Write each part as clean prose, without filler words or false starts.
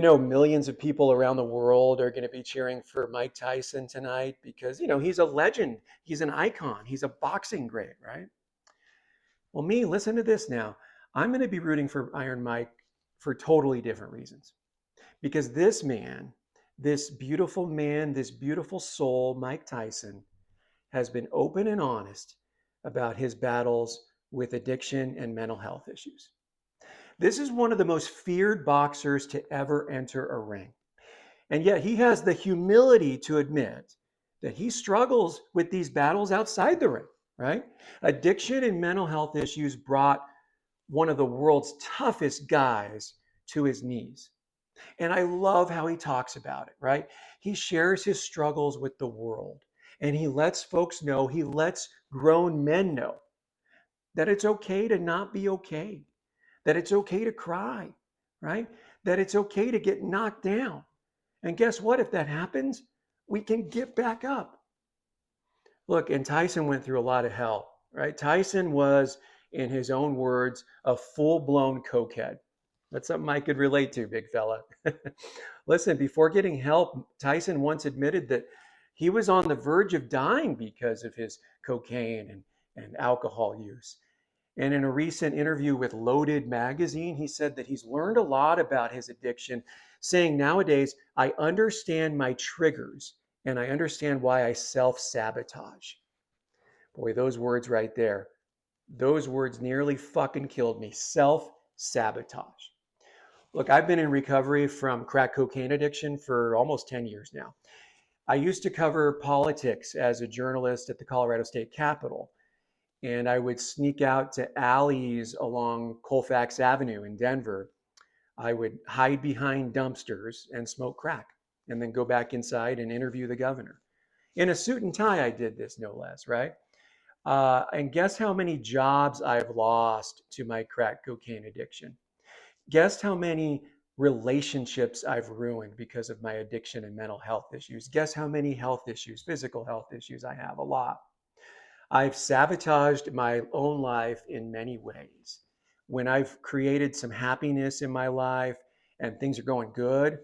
Millions of people around the world are going to be cheering for Mike Tyson tonight because, he's a legend. He's an icon. He's a boxing great, right? Well, me, listen to this now. I'm going to be rooting for Iron Mike for totally different reasons. Because this beautiful soul, Mike Tyson, has been open and honest about his battles with addiction and mental health issues. This is one of the most feared boxers to ever enter a ring. And yet he has the humility to admit that he struggles with these battles outside the ring, right? Addiction and mental health issues brought one of the world's toughest guys to his knees. And I love how he talks about it, right? He shares his struggles with the world and he lets folks know, he lets grown men know that it's okay to not be okay, that it's okay to cry, right? That it's okay to get knocked down. And guess what? If that happens, we can get back up. Look, and Tyson went through a lot of hell, right? Tyson was, in his own words, a full blown cokehead. That's something I could relate to, big fella. Listen, before getting help, Tyson once admitted that he was on the verge of dying because of his cocaine and alcohol use. And in a recent interview with Loaded magazine, he said that he's learned a lot about his addiction, saying nowadays, I understand my triggers and I understand why I self sabotage. Boy, those words right there, those words nearly fucking killed me. Self sabotage. Look, I've been in recovery from crack cocaine addiction for almost 10 years now. I used to cover politics as a journalist at the Colorado State Capitol, and I would sneak out to alleys along Colfax Avenue in Denver. I would hide behind dumpsters and smoke crack, and then go back inside and interview the governor. In a suit and tie, I did this, no less, right? And guess how many jobs I've lost to my crack cocaine addiction? Guess how many relationships I've ruined because of my addiction and mental health issues? Guess how many health issues, physical health issues I have? A lot. I've sabotaged my own life in many ways. When I've created some happiness in my life and things are going good,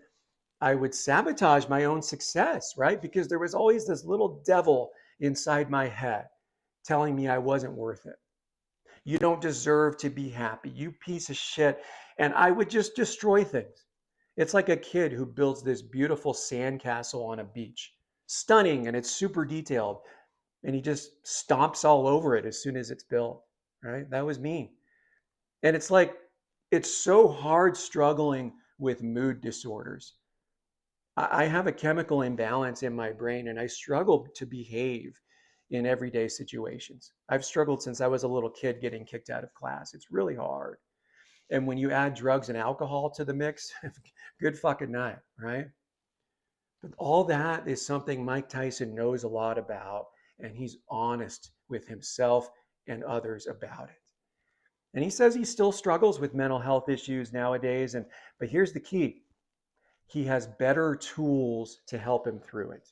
I would sabotage my own success, right? Because there was always this little devil inside my head telling me I wasn't worth it. You don't deserve to be happy, you piece of shit. And I would just destroy things. It's like a kid who builds this beautiful sandcastle on a beach. Stunning and it's super detailed. And he just stomps all over it as soon as it's built, right? That was me. And it's like, it's so hard struggling with mood disorders. I have a chemical imbalance in my brain and I struggle to behave in everyday situations. I've struggled since I was a little kid getting kicked out of class. It's really hard. And when you add drugs and alcohol to the mix, good fucking night, right? But all that is something Mike Tyson knows a lot about, and he's honest with himself and others about it. And he says he still struggles with mental health issues nowadays, but here's the key. He has better tools to help him through it.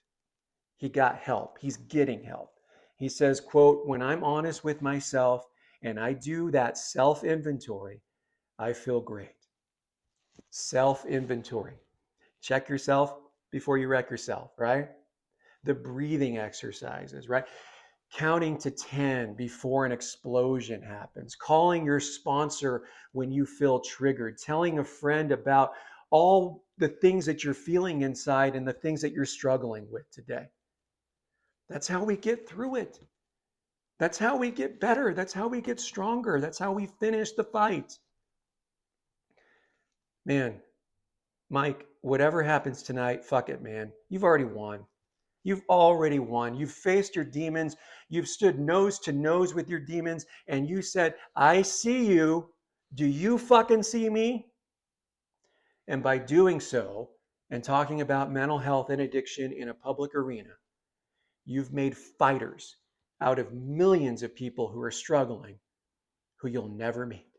He got help. He's getting help. He says, quote, when I'm honest with myself and I do that self-inventory, I feel great. Self-inventory. Check yourself before you wreck yourself, right? The breathing exercises, right? Counting to 10 before an explosion happens, calling your sponsor when you feel triggered, telling a friend about all the things that you're feeling inside and the things that you're struggling with today. That's how we get through it. That's how we get better. That's how we get stronger. That's how we finish the fight. Man, Mike, whatever happens tonight, fuck it, man. You've already won. You've already won. You've faced your demons. You've stood nose to nose with your demons and you said, I see you. Do you fucking see me? And by doing so and talking about mental health and addiction in a public arena, you've made fighters out of millions of people who are struggling who you'll never meet.